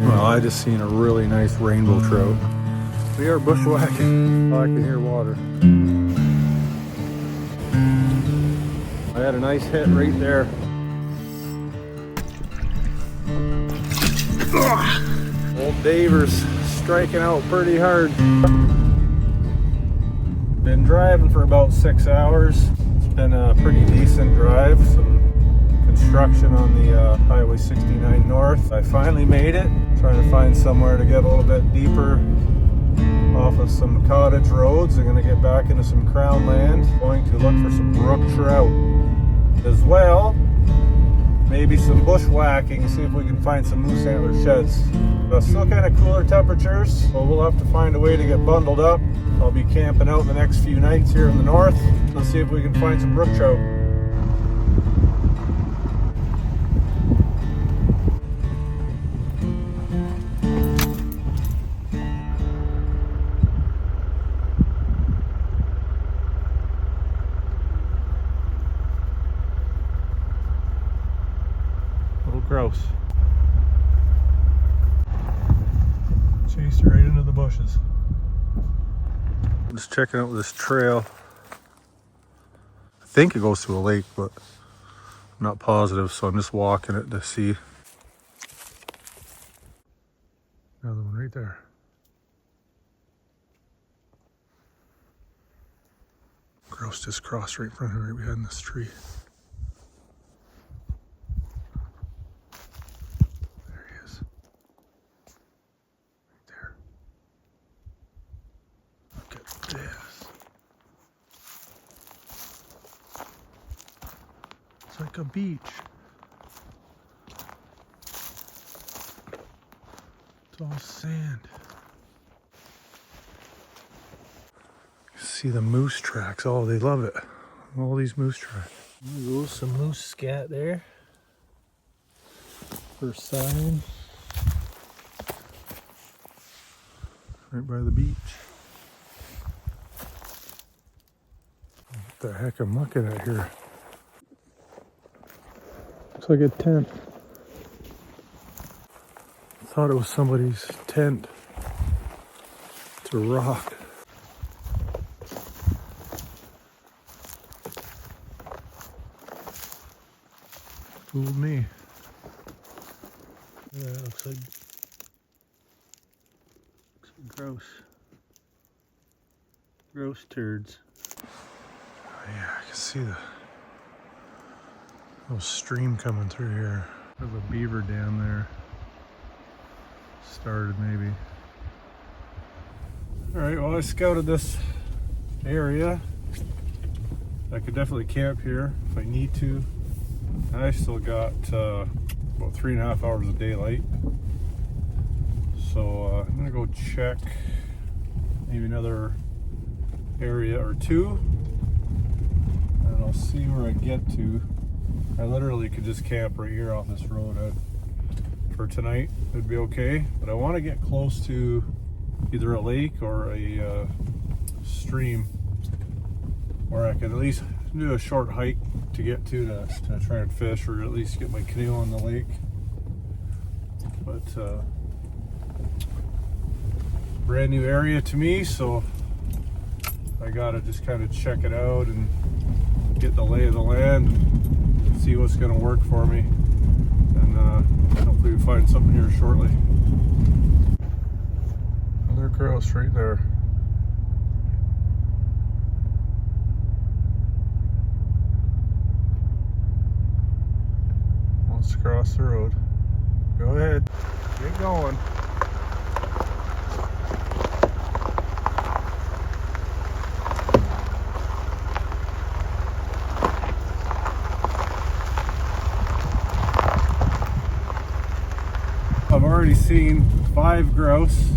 Well, I just seen a really nice rainbow trout. We are bushwhacking. Oh, I can hear water. I had a nice hit right there. Old Daver's striking out pretty hard. Been driving for about 6 hours. It's been a pretty decent drive. Some construction on the Highway 69 North. I finally made it. Trying to find somewhere to get a little bit deeper off of some cottage roads. I'm going to get back into some crown land. Going to look for some brook trout as well. Maybe some bushwhacking, see if we can find some moose antler sheds. Still kind of cooler temperatures, so we'll have to find a way to get bundled up. I'll be camping out the next few nights here in the north. Let's see if we can find some brook trout. Gross. Chased right into the bushes. I'm just checking out this trail. I think it goes to a lake, but I'm not positive, so I'm just walking it to see. Another one right there. Grouse just crossed right in front of me, right behind this tree. It's like a beach. It's all sand. You see the moose tracks. Oh, they love it. All these moose tracks. Ooh, some moose scat there. First sign. Right by the beach. What the heck I'm looking at here? Looks like a tent. I thought it was somebody's tent. It's a rock. Fooled me. Yeah, it looks like gross turds. Yeah, I can see the little stream coming through here. There's a beaver dam there. Started maybe. Alright, well I scouted this area. I could definitely camp here if I need to. I still got about 3.5 hours of daylight. So I'm gonna go check maybe another area or two. And I'll see where I get to. I literally could just camp right here off this road for tonight. It'd be okay, but I want to get close to either a lake or a stream where I could at least do a short hike to get to try and fish, or at least get my canoe on the lake. But brand new area to me, so I gotta just kind of check it out and get the lay of the land and see what's gonna work for me, and hopefully we find something here shortly. Another grouse right there. Wants to cross the road. Go ahead, get going. I've already seen 5 grouse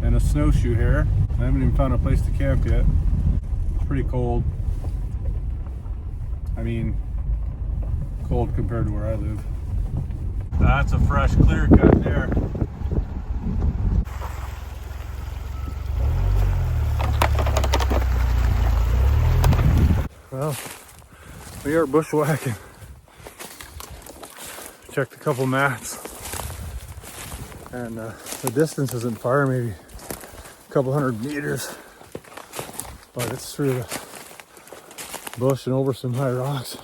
and a snowshoe hare. I haven't even found a place to camp yet. It's pretty cold. I mean, cold compared to where I live. That's a fresh clear cut there. Well, we are bushwhacking. Checked a couple mats. And the distance isn't far, maybe a couple 100 meters, but it's through the bush and over some high rocks.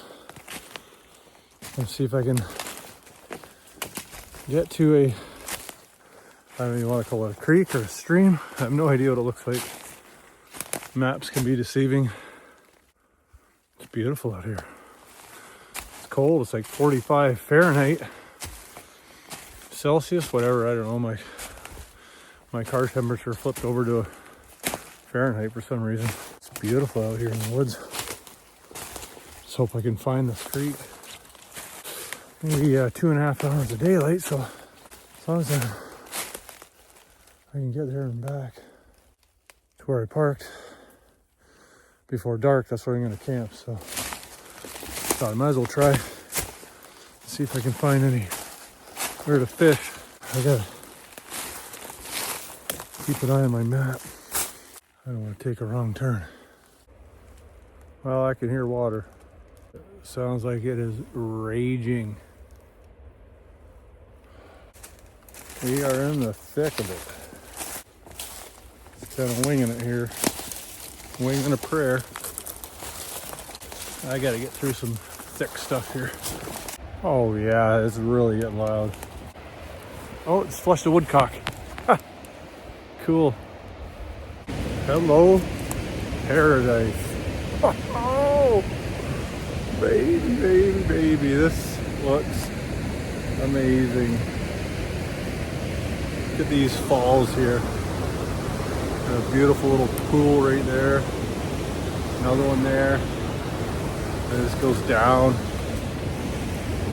Let's see if I can get to a, I don't even want to call it a creek or a stream. I have no idea what it looks like. Maps can be deceiving. It's beautiful out here. It's cold, it's like 45 Fahrenheit. Celsius, whatever, I don't know. My car temperature flipped over to a Fahrenheit for some reason. It's beautiful out here in the woods. Let's hope I can find this creek. Maybe 2.5 hours of daylight, so as long as I can get there and back to where I parked before dark, that's where I'm gonna camp. So thought I might as well try, see if I can find anywhere to fish. I gotta keep an eye on my map. I don't want to take a wrong turn. Well, I can hear water. It sounds like it is raging. We are in the thick of it. Kind of winging it here. Winging a prayer. I gotta get through some thick stuff here. Oh yeah, it's really getting loud. Oh, it's flushed a woodcock. Ha! Cool. Hello, paradise. Oh, baby, baby, baby. This looks amazing. Look at these falls here. A beautiful little pool right there. Another one there. And this goes down.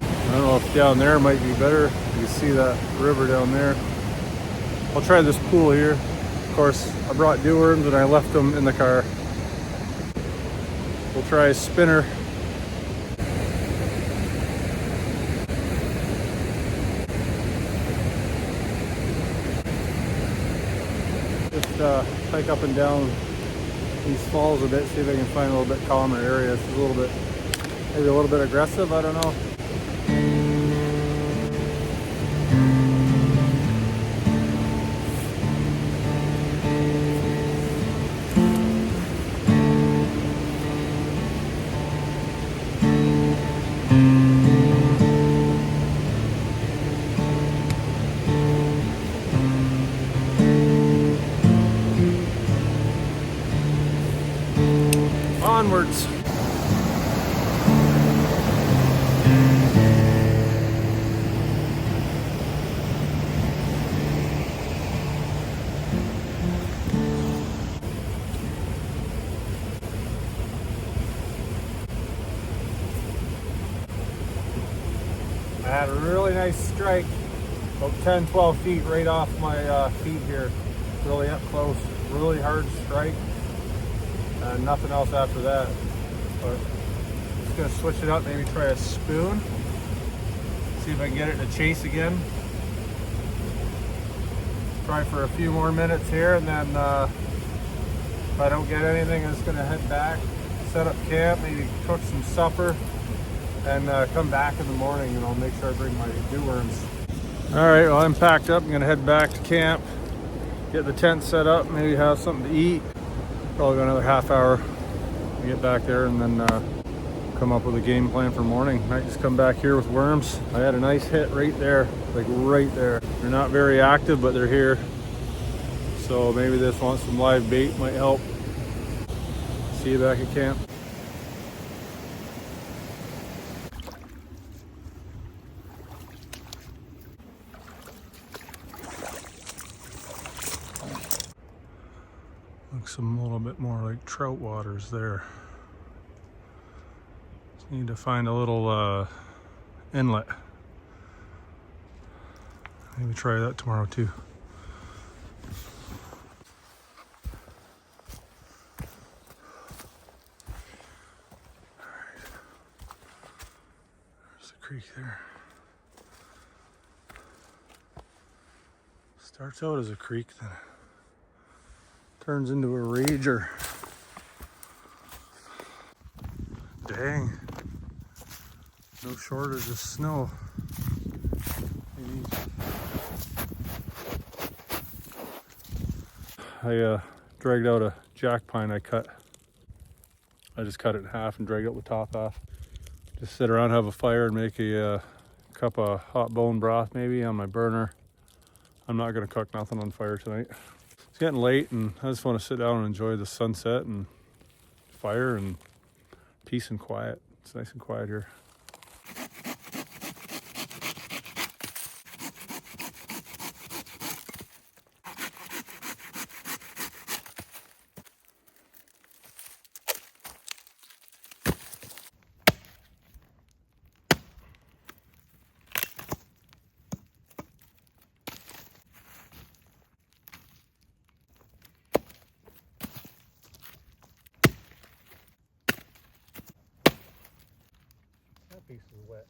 I don't know if down there might be better. You can see that river down there. I'll try this pool here. Of course, I brought dew worms and I left them in the car. We'll try a spinner. Just hike up and down these falls a bit, see if I can find a little bit calmer area. It's a little bit, maybe a little bit aggressive, I don't know. Onwards. I had a really nice strike, about 10-12 feet right off my feet here, really up close, really hard strike. And nothing else after that. But I'm just gonna switch it up, maybe try a spoon. See if I can get it to chase again. Try for a few more minutes here, and then if I don't get anything, I'm just gonna head back, set up camp, maybe cook some supper, and come back in the morning, and I'll make sure I bring my dew worms. All right, well, I'm packed up. I'm gonna head back to camp, get the tent set up, maybe have something to eat. Probably got another half hour to get back there, and then come up with a game plan for morning. Might just come back here with worms. I had a nice hit right there, like right there. They're not very active, but they're here. So maybe this wants some live bait, might help. See you back at camp. Looks a little bit more like trout waters there. Just need to find a little inlet. Maybe try that tomorrow too. Alright. There's the creek there. Starts out as a creek, then turns into a rager. Dang. No shortage of snow. Maybe I dragged out a jack pine I cut. I just cut it in half and dragged out the top off. Just sit around, have a fire, and make a cup of hot bone broth maybe on my burner. I'm not gonna cook nothing on fire tonight. It's getting late and I just want to sit down and enjoy the sunset and fire and peace and quiet. It's nice and quiet here. That piece is wet.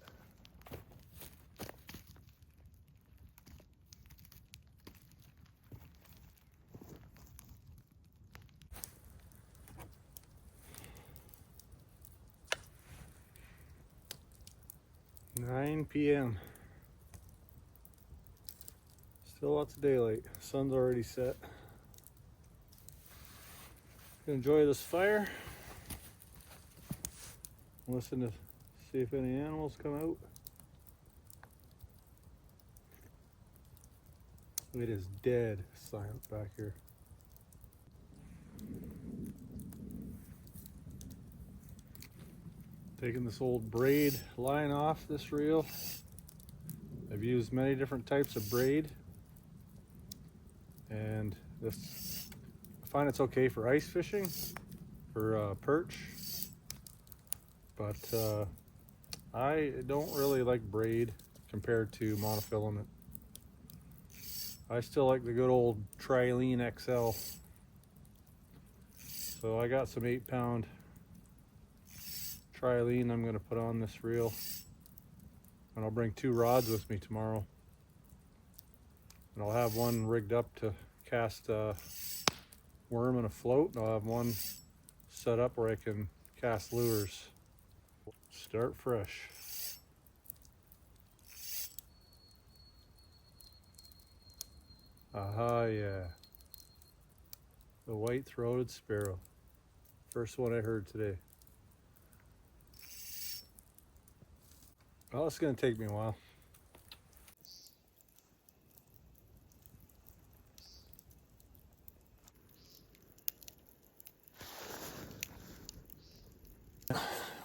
Nine p.m. Still lots of daylight. Sun's already set. Enjoy this fire. Listen to see if any animals come out. It is dead silent back here. Taking this old braid line off this reel. I've used many different types of braid, and this, I find it's okay for ice fishing, for perch, but I don't really like braid compared to monofilament. I still like the good old Trilene XL. So I got some 8-pound Trilene I'm going to put on this reel, and I'll bring 2 rods with me tomorrow, and I'll have one rigged up to cast a worm and a float, and I'll have one set up where I can cast lures. Start fresh. Aha, yeah. The white-throated sparrow. First one I heard today. Well, it's going to take me a while.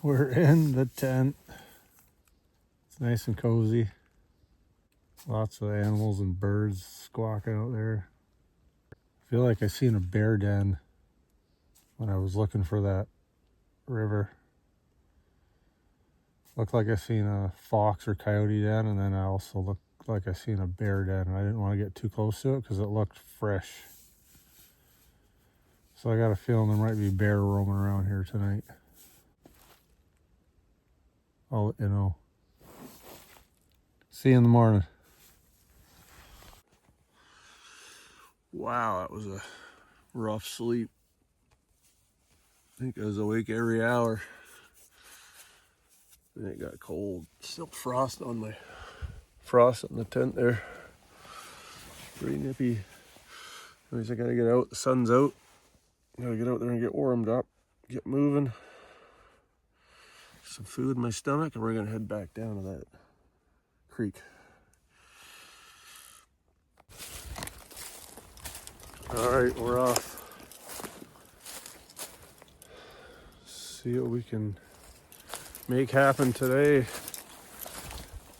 We're in the tent. It's nice and cozy. Lots of animals and birds squawking out there. I feel like I seen a bear den when I was looking for that river. Looked like I seen a fox or coyote den, and then I also looked like I seen a bear den, and I didn't want to get too close to it because it looked fresh. So I got a feeling there might be bear roaming around here tonight. I'll let you know. See you in the morning. Wow, that was a rough sleep. I think I was awake every hour. And it got cold. Still frost on the tent there. Pretty nippy. Anyways, I gotta get out. The sun's out. Gotta get out there and get warmed up. Get moving. Some food in my stomach, and we're gonna head back down to that creek. All right, we're off. See what we can make happen today.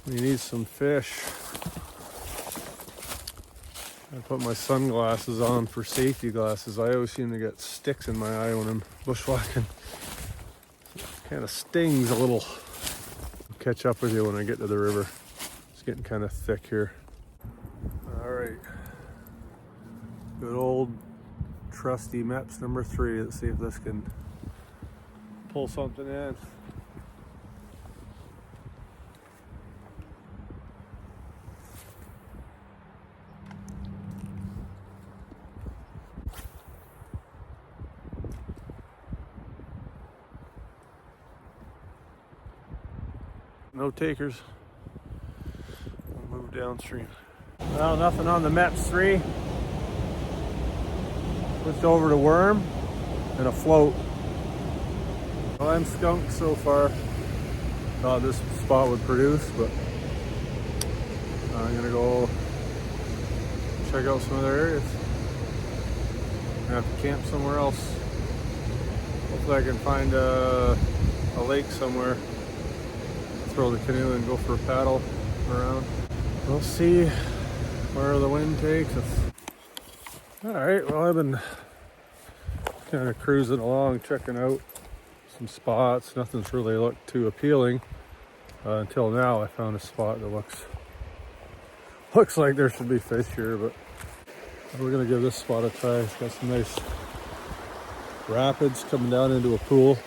We need some fish. I put my sunglasses on for safety glasses. I always seem to get sticks in my eye when I'm bushwhacking. It kind of stings a little. I'll catch up with you when I get to the river. It's getting kind of thick here. All right. Good old trusty MEPS number 3. Let's see if this can pull something in. No takers. I'll move downstream. Well, nothing on the MEPS 3. Switched over to worm and a float. Well, I'm skunked so far. Thought this spot would produce, but I'm gonna go check out some other areas. I'm gonna have to camp somewhere else. Hopefully I can find a lake somewhere. Throw the canoe and go for a paddle around. We'll see where the wind takes us. Alright, well, I've been kind of cruising along, checking out some spots. Nothing's really looked too appealing until now. I found a spot that looks like there should be fish here, but we're gonna give this spot a try. It's got some nice rapids coming down into a pool.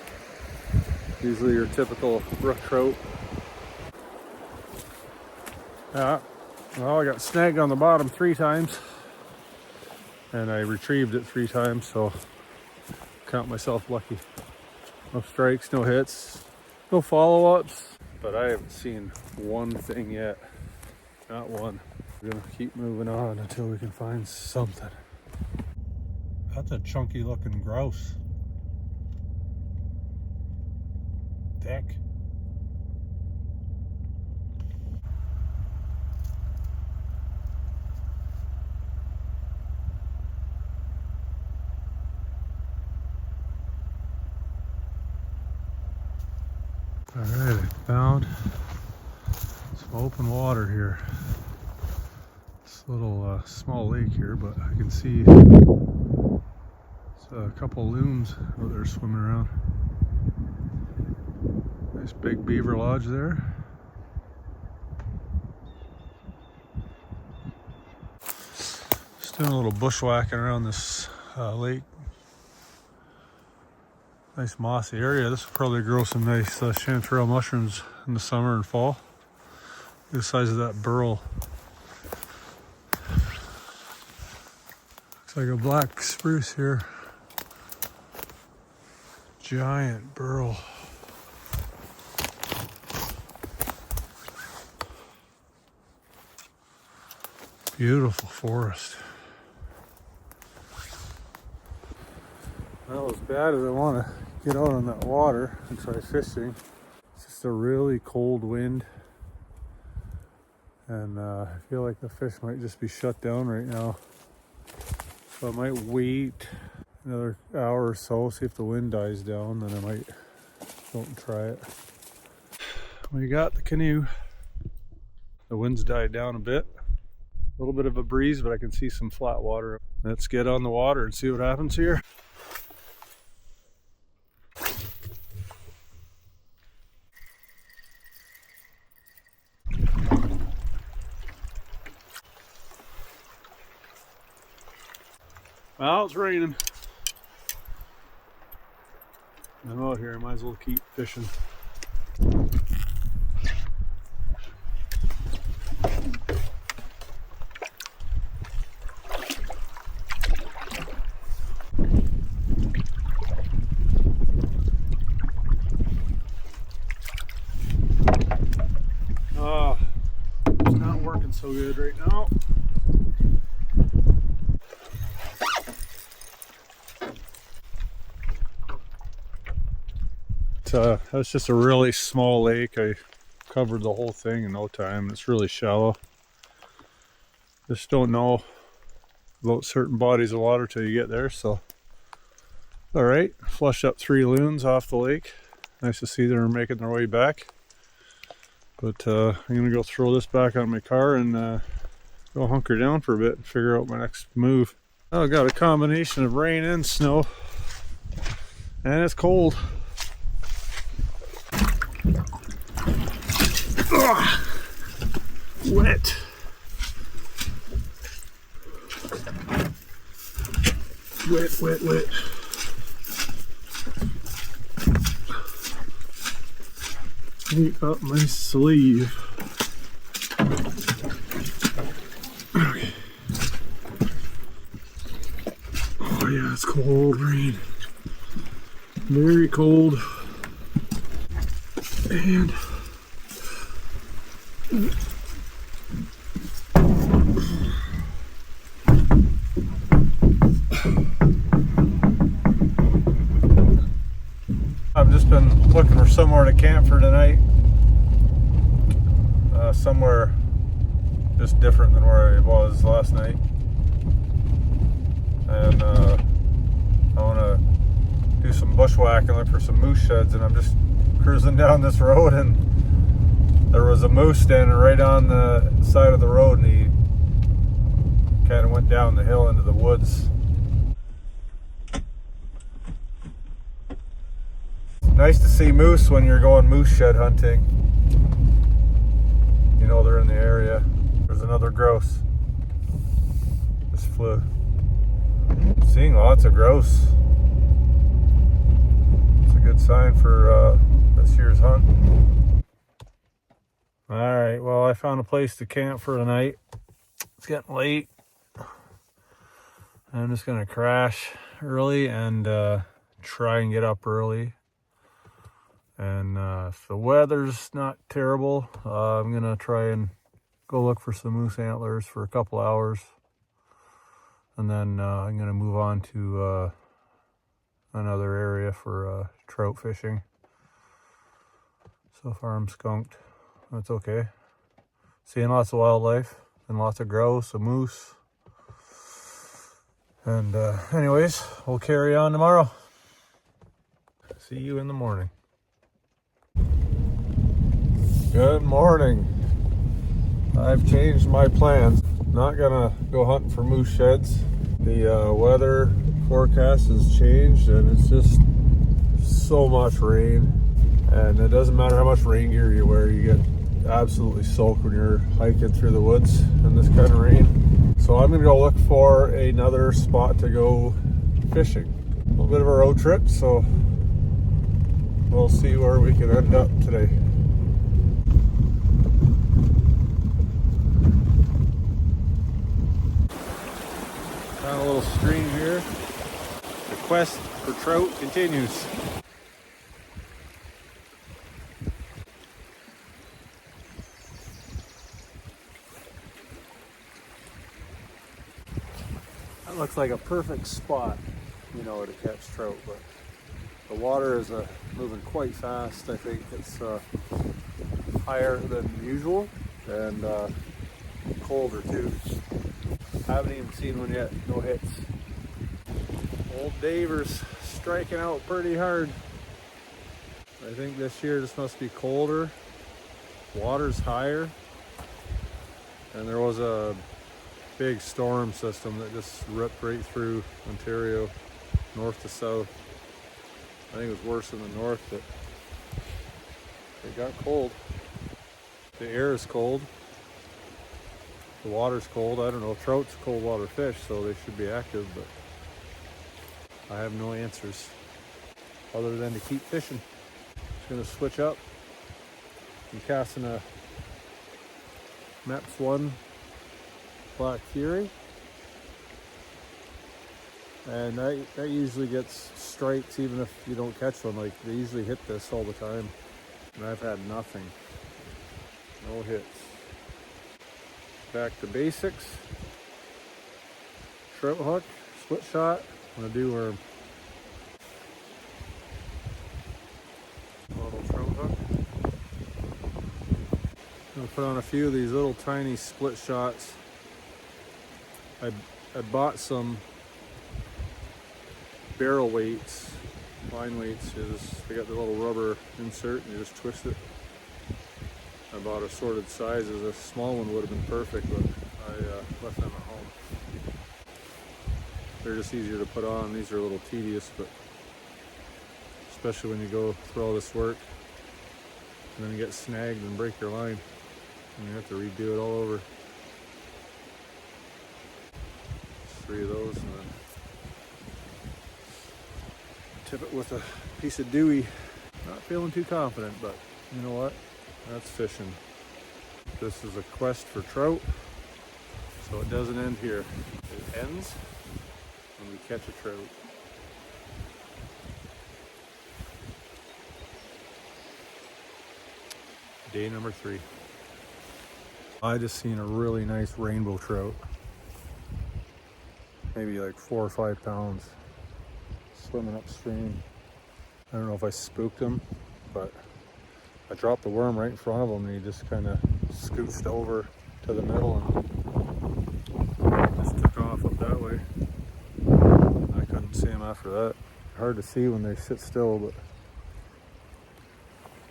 Usually your typical brook trout. Yeah, well, I got snagged on the bottom 3 times and I retrieved it 3 times, so count myself lucky. No strikes, no hits, no follow-ups, but I haven't seen one thing yet. Not one. We're gonna keep moving on until we can find something. That's a chunky looking grouse. Thick. All right, I found some open water here. This little small lake here, but I can see a couple loons out there swimming around. Nice big beaver lodge there. Just doing a little bushwhacking around this lake. Nice mossy area. This will probably grow some nice chanterelle mushrooms in the summer and fall. Look at the size of that burl. Looks like a black spruce here. Giant burl. Beautiful forest. Well, as bad as I want to get out on that water and try fishing, it's just a really cold wind, and I feel like the fish might just be shut down right now. So I might wait another hour or so, see if the wind dies down, then I might go and try it. We got the canoe. The wind's died down a bit. A little bit of a breeze, but I can see some flat water. Let's get on the water and see what happens here. Well, it's raining. I'm out here, I might as well keep fishing. It's not working so good right now. That's just a really small lake. I covered the whole thing in no time. It's really shallow. Just don't know about certain bodies of water till you get there. So, all right, flushed up 3 loons off the lake. Nice to see they're making their way back. But I'm gonna go throw this back on my car and go hunker down for a bit and figure out my next move. Oh, I got a combination of rain and snow, and it's cold. Ugh. Wet. Wet, wet, wet. Take up my sleeve. Okay. Oh yeah, it's cold rain. Very cold. And looking for somewhere to camp for tonight. Somewhere just different than where I was last night. And I want to do some bushwhacking, look for some moose sheds, and I'm just cruising down this road, and there was a moose standing right on the side of the road, and he kind of went down the hill into the woods. Nice to see moose when you're going moose shed hunting. You know they're in the area. There's another grouse. Just flew. Seeing lots of grouse. It's a good sign for this year's hunt. Alright, well, I found a place to camp for tonight. It's getting late. I'm just going to crash early and try and get up early. And if the weather's not terrible, I'm going to try and go look for some moose antlers for a couple hours. And then I'm going to move on to another area for trout fishing. So far I'm skunked. That's okay. Seeing lots of wildlife and lots of grouse, a moose. And anyways, we'll carry on tomorrow. See you in the morning. Good morning. I've changed my plans. Not gonna go hunting for moose sheds. The weather forecast has changed, and it's just so much rain. And it doesn't matter how much rain gear you wear, you get absolutely soaked when you're hiking through the woods in this kind of rain. So I'm gonna go look for another spot to go fishing. A little bit of a road trip, so we'll see where we can end up today. Found a little stream here. The quest for trout continues. That looks like a perfect spot, you know, to catch trout, but the water is moving quite fast. I think it's higher than usual and colder too. I haven't even seen one yet, no hits. Old Daver's striking out pretty hard. I think this year this must be colder, water's higher, and there was a big storm system that just ripped right through Ontario, north to south. I think it was worse in the north, but it got cold. The air is cold. The water's cold. I don't know. Trout's cold water fish, so they should be active, but I have no answers other than to keep fishing. Just gonna switch up. I'm casting a Maps 1 Black Fury, and that usually gets strikes even if you don't catch one. Like, they usually hit this all the time, and I've had nothing. No hits. Back to basics. Trout hook, split shot, and a dew worm. Little trout hook. I'm gonna put on a few of these little tiny split shots. I bought some barrel weights, line weights. They got the little rubber insert and you just twist it. I bought assorted sizes. A small one would have been perfect, but I left them at home. They're just easier to put on. These are a little tedious, but especially when you go through all this work and then you get snagged and break your line and you have to redo it all over. Just 3 of those, and then tip it with a piece of Dewey. Not feeling too confident, but you know what? That's fishing. This is a quest for trout, so it doesn't end here. It ends when we catch a trout. Day number 3. I just seen a really nice rainbow trout. Maybe like 4 or 5 pounds. Swimming upstream. I don't know if I spooked him but I dropped the worm right in front of him and he just kind of scooched over to the middle and just took off up that way. I couldn't see him after that. Hard to see when they sit still, but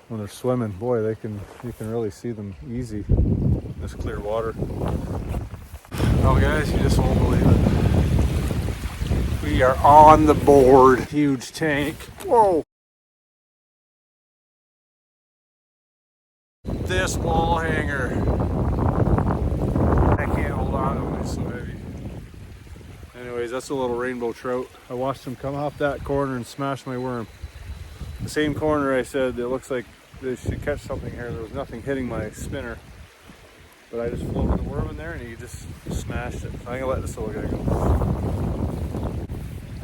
when they're swimming, boy, you can really see them easy in this clear water. Oh guys, you just won't believe it. We are on the board. Huge tank. Whoa! This wall hanger. I can't hold on to it, it's so heavy. Anyways, that's a little rainbow trout. I watched him come off that corner and smash my worm. The same corner I said, it looks like they should catch something here. There was nothing hitting my spinner. But I just floated the worm in there and he just smashed it. I'm gonna let this little guy go.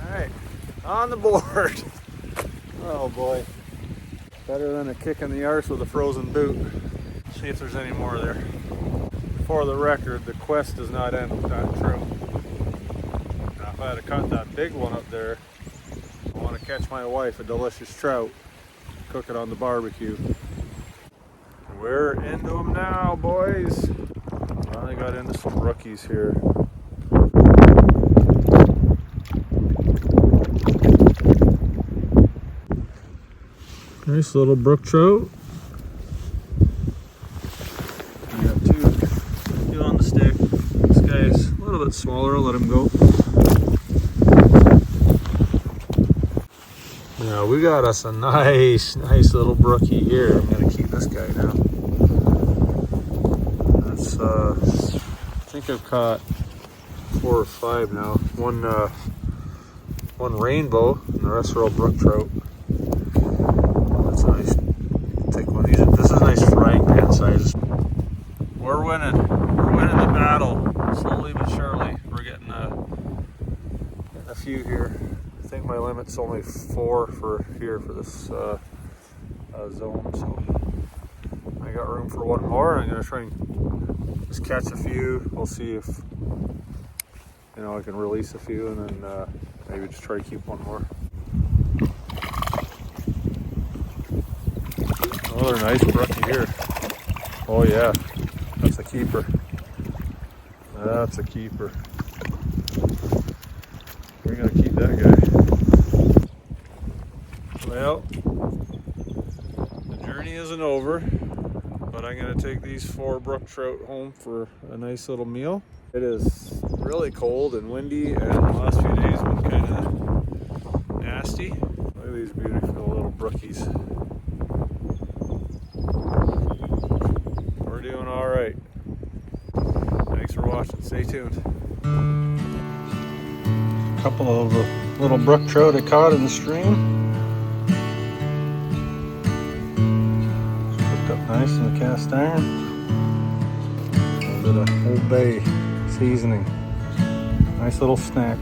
Alright, on the board. Oh boy. Better than a kick in the arse with a frozen boot. See if there's any more there. For the record, the quest does not end with that trout. Now if I had caught that big one up there, I want to catch my wife a delicious trout, cook it on the barbecue. We're into them now, boys. Finally got into some rookies here. Nice little brook trout. We got two on the stick. This guy's a little bit smaller, I'll let him go. Yeah, we got us a nice little brookie here. I'm gonna keep this guy now. That's I think I've caught 4 or 5 now. One rainbow and the rest are all brook trout. That's nice. Take one of these. This is a nice frying pan size. We're winning. We're winning the battle. Slowly but surely. We're getting a few here. I think my limit's only 4 for here for this zone, so I got room for one more. I'm gonna try and just catch a few. We'll see if I can release a few, and then maybe just try to keep one more. Another nice brookie here. Oh yeah, that's a keeper. That's a keeper. We're gonna keep that guy. Well, the journey isn't over, but I'm gonna take these 4 brook trout home for a nice little meal. It is really cold and windy, and the last few days have been kind of nasty. Look at these beautiful little brookies. We're doing all right. Thanks for watching. Stay tuned. A couple of little brook trout I caught in the stream. Cooked up nice in the cast iron. A little bit of Old Bay seasoning. Nice little snack.